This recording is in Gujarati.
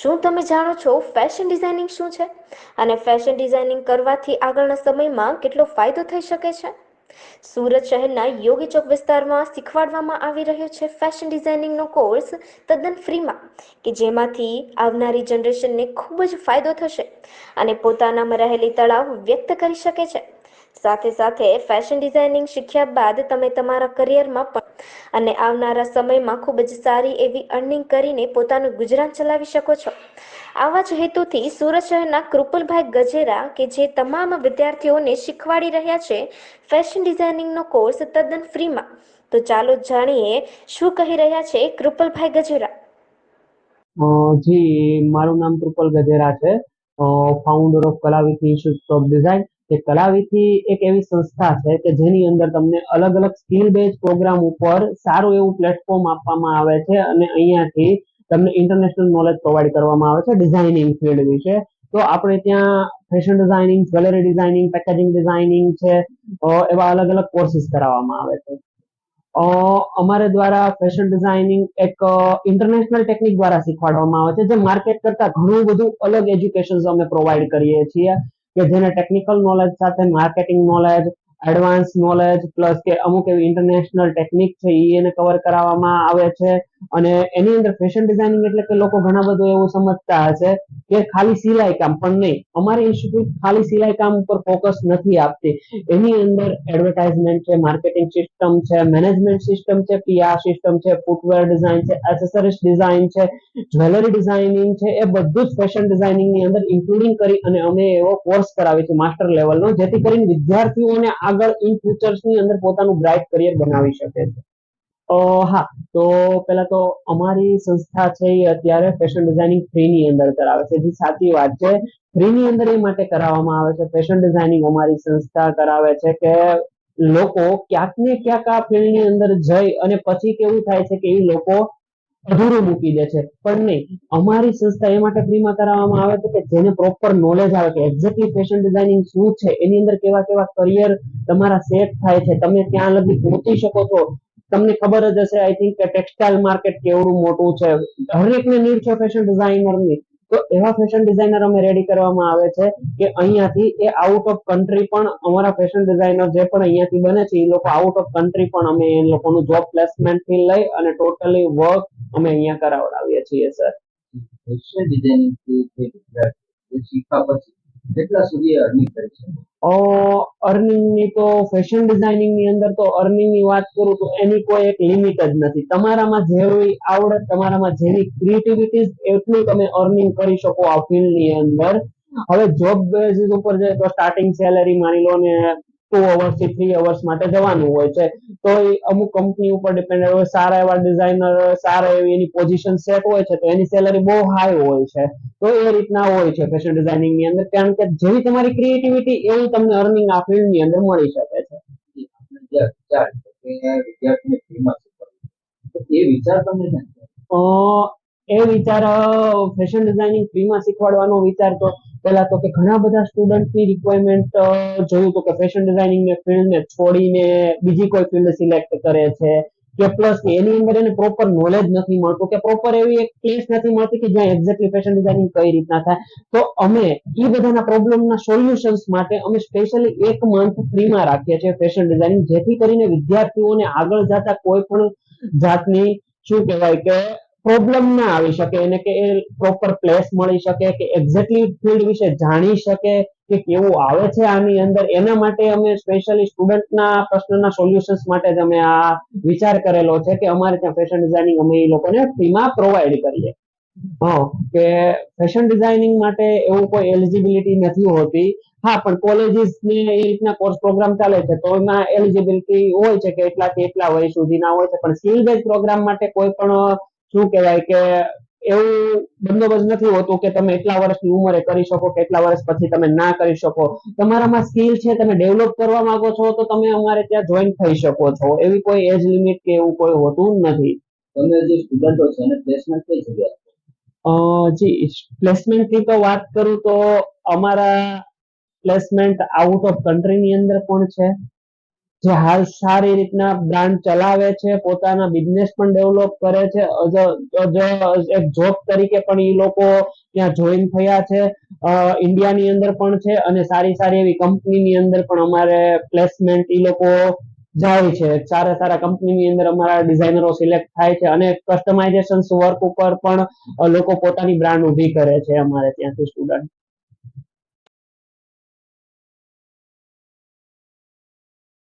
શું તમે જાણો છો ફેશન ડિઝાઇનિંગ શું છે અને ફેશન ડિઝાઇનિંગ કરવાથી આગળના સમયમાં કેટલો ફાયદો થઈ શકે છે? સુરત શહેરના યોગી ચોક વિસ્તારમાં શીખવાડવામાં આવી રહ્યો છે ફેશન ડિઝાઇનિંગનો કોર્સ તદ્દન ફ્રીમાં, કે જેમાંથી આવનારી જનરેશનને ખૂબ જ ફાયદો થશે અને પોતાનામાં રહેલી તળાવ વ્યક્ત કરી શકે છે. સાથે સાથે ફેશન ડિઝાઇનિંગ શીખ્યા બાદ તમે તમારા કરિયરમાં પણ અને આવનારા સમયમાં ખૂબ જ સારી એવી અર્નિંગ કરીને પોતાનું ગુજરાન ચલાવી શકો છો. આવા જ હેતુથી સુરત શહેરના કૃપલભાઈ ગજેરા, કે જે તમામ વિદ્યાર્થીઓને શીખવાડી રહ્યા છે ફેશન ડિઝાઇનિંગનો કોર્સ તદ્દન ફ્રીમાં. તો ચાલો જાણીએ શું કહી રહ્યા છે કૃપલભાઈ ગજેરા. જી, મારું નામ કૃપલ ગજેરા છે, founder of Kalavithi institute of design. કે કલાવીથી એક એવી સંસ્થા છે કે જેની અંદર તમને અલગ અલગ સ્કિલ બેઝ પ્રોગ્રામ ઉપર સારું એવું પ્લેટફોર્મ આપવામાં આવે છે અને અહીંયાથી તમને ઇન્ટરનેશનલ નોલેજ પ્રોવાઈડ કરવામાં આવે છે ડિઝાઇનિંગ ફિલ્ડ વિશે. તો આપણે ત્યાં fashion designing, jewellery designing, packaging designing છે, એવા અલગ અલગ કોર્સિસ કરાવવામાં આવે છે. અમારે દ્વારા ફેશન ડિઝાઇનિંગ એક ઇન્ટરનેશનલ ટેકનિક દ્વારા શીખવાડવામાં આવે છે, જે માર્કેટ કરતા ઘણું બધું અલગ એજ્યુકેશન અમે પ્રોવાઈડ કરીએ છીએ, કે જેને ટેકનિકલ નોલેજ સાથે marketing knowledge, advance knowledge plus કે અમુક એવી ઇન્ટરનેશનલ ટેકનિક છે એને કવર કરાવવામાં આવે છે. અને એની અંદર ફેશન ડિઝાઇનિંગ એટલે કે લોકો ઘણા બધું એવું સમજતા હશે કે ખાલી સિલાઈ કામ, પણ નહીં, અમારી ઇન્સ્ટિટ્યૂટ ખાલી સિલાઈ કામ ઉપર ફોકસ નથી આપતી. એની અંદર એડવર્ટાઇઝમેન્ટ છે, માર્કેટિંગ સિસ્ટમ છે, મેનેજમેન્ટ સિસ્ટમ છે, પીઆર સિસ્ટમ છે, ફૂટવેર ડિઝાઇન છે, એસેસરીઝ ડિઝાઇન છે, જ્વેલરી ડિઝાઇનિંગ છે, એ બધું જ ફેશન ડિઝાઇનિંગ ની અંદર ઇન્ક્લુડિંગ કરી અને અમે એવો કોર્સ કરાવી છે માસ્ટર લેવલનો, જેથી કરીને વિદ્યાર્થીઓને આગળ ઇન ફ્યુચર્સ ની અંદર પોતાનું બ્રાઇટ કરિયર બનાવી શકે છે. હા, તો પેલા તો અમારી સંસ્થા છે એ અત્યારે ફેશન ડિઝાઇનિંગ ફ્રી ની અંદર કરાવે છે. જે સાચી વાત છે, ફ્રી ની અંદર એ માટે કરાવવામાં આવે છે, ફેશન ડિઝાઇનિંગ અમારી સંસ્થા કરાવે છે કે લોકો ક્યાંક ને ક્યાંક આ ફિલ્ડ ની અંદર જઈ અને પછી કેવું થાય છે કે એ લોકો અધૂરું મૂકી દે છે. પણ નહીં, અમારી સંસ્થા એ માટે ફ્રીમાં કરાવવામાં આવે છે કે જેને પ્રોપર નોલેજ આવે કે એક્ઝેક્ટલી ફેશન ડિઝાઇનિંગ શું છે, એની અંદર કેવા કેવા કરિયર તમારા સેટ થાય છે, તમે ત્યાં લગી પહોંચી શકો છો. તમને ખબર જ હશે, આઈ થિંક, કે ટેક્સટાઇલ માર્કેટ કેવડું મોટું છે, હરેકને નીડ છે ફેશન ડિઝાઇનરની. તો એવા ફેશન ડિઝાઇનર અમે રેડી કરવામાં આવે છે કે અહીંયાથી એ આઉટ ઓફ કન્ટ્રી પણ અમારા ફેશન ડિઝાઇનર જે પણ અહીંયાથી બને છે એ લોકો આઉટ ઓફ કન્ટ્રી પણ અમે એ લોકોનું જોબ પ્લેસમેન્ટ થી લઈ અને ટોટલી વર્ક અમે અહીંયા કરાવડાવીએ છીએ સર. ફેશન ડિઝાઇનિંગ શીખ્યા પછી કેટલા સુધી અર્નિંગ કરી છે? અર્નિંગ ની તો ફેશન ડિઝાઇનિંગ ની અંદર તો અર્નિંગ ની વાત કરું તો એની કોઈ એક લિમિટ જ નથી. તમારામાં જેવી આવડત, તમારામાં જેવી ક્રિએટિવિટી, એટલું તમે અર્નિંગ કરી શકો આ ફિલ્ડ ની અંદર. હવે જોબ બેઝિસ ઉપર જાય તો સ્ટાર્ટિંગ સેલેરી માની લો ને 2 અવર્સ થી 3 અવર્સ માટે જવાનું હોય છે, તો એ અમુક કંપની ઉપર ડિપેન્ડ હોય. સારા એવા ડિઝાઇનર, સારા એવી એની પોઝિશન સેટ હોય છે તો એની સેલરી બહુ હાઈ હોય છે. તો એ રીતના હોય છે ફેશન ડિઝાઇનિંગ ની અંદર, કારણ કે જેવી તમારી ક્રિએટિવિટી એવું તમને અર્નિંગ આ ફિલ્ડ ની અંદર મળી શકે છે. વિદ્યાર્થીને ફ્રીમાં શીખવાડવું, તો એ વિચાર તમને એ વિચાર, ફેશન ડિઝાઇનિંગ ફ્રીમાં શીખવાડવાનો વિચાર તો પેલા તો કે ઘણા બધા સ્ટુડન્ટની રિક્વાયરમેન્ટ જોયું તો કે ફેશન ડિઝાઇનિંગ ને ફિલ્ડને છોડીને બીજી કોઈ ફિલ્ડ સિલેક્ટ કરે છે, કે પ્લસ એની અંદર એને પ્રોપર નોલેજ નથી મળતું, કે પ્રોપર એવી એક પ્લેસ નથી મળતી કે જ્યાં એક્ઝેક્ટલી ફેશન ડિઝાઇનિંગ કઈ રીતના થાય. તો અમે એ બધાના પ્રોબ્લેમના સોલ્યુશન્સ માટે અમે સ્પેશિયલી 1 મંથ ફ્રીમાં રાખીએ છીએ ફેશન ડિઝાઇનિંગ, જેથી કરીને વિદ્યાર્થીઓને આગળ જતા કોઈ પણ જાતની શું કહેવાય કે પ્રોબ્લેમ ના આવી શકે, એને કે એ પ્રોપર પ્લેસ મળી શકે, કે એક્ઝેક્ટલી ફિલ્ડ વિશે જાણી શકે કે કેવું આવે છે આની અંદર. એના માટે અમે સ્પેશિયલી સ્ટુડન્ટના પ્રશ્નના સોલ્યુશન્સ માટે જ અમે આ વિચાર કરેલો છે કે અમારે ત્યાં ફેશન ડિઝાઇનિંગ અમે એ લોકોને ફ્રીમાં પ્રોવાઈડ કરીએ. કે ફેશન ડિઝાઇનિંગ માટે એવું કોઈ એલિજિબિલિટી નથી હોતી. હા, પણ કોલેજીસ ને એ રીતના કોર્સ પ્રોગ્રામ ચાલે છે તો એમાં એલિજિબિલિટી હોય છે કે એટલાથી એટલા વય સુધીના હોય છે, પણ સ્કિલ બેઝ પ્રોગ્રામ માટે કોઈ પણ શું કહેવાય કે એવું બંદોબસ્ત નથી હોતું કે તમે એટલા વર્ષની ઉંમરે કરી શકો કે એટલા વર્ષ પછી તમે ના કરી શકો. તમારામાં સ્કિલ છે, તમે ડેવલપ કરવા માંગો છો તો તમે અમારે ત્યાં જોઈન થઈ શકો છો. એવી કોઈ એજ લિમિટ કે એવું કોઈ હોતું નથી. તમે જે સ્ટુડન્ટો છે એને પ્લેસમેન્ટ કઈ જગ્યાએ? જી, પ્લેસમેન્ટ ની તો વાત કરું તો અમારા પ્લેસમેન્ટ આઉટ ઓફ કન્ટ્રી ની અંદર પણ છે, જે હાલ સારી રીતના બ્રાન્ડ ચલાવે છે, પોતાના બિઝનેસ પણ ડેવલપ કરે છે, એક જોબ તરીકે પણ એ લોકો ત્યાં જોઈન થયા છે. ઇન્ડિયાની અંદર પણ છે અને સારી સારી એવી કંપનીની અંદર પણ અમારે પ્લેસમેન્ટ એ લોકો જાય છે. સારા સારા કંપનીની અંદર અમારા ડિઝાઇનરો સિલેક્ટ થાય છે અને કસ્ટમાઇઝેશન વર્ક ઉપર પણ લોકો પોતાની બ્રાન્ડ ઊભી કરે છે અમારે ત્યાંથી સ્ટુડન્ટ.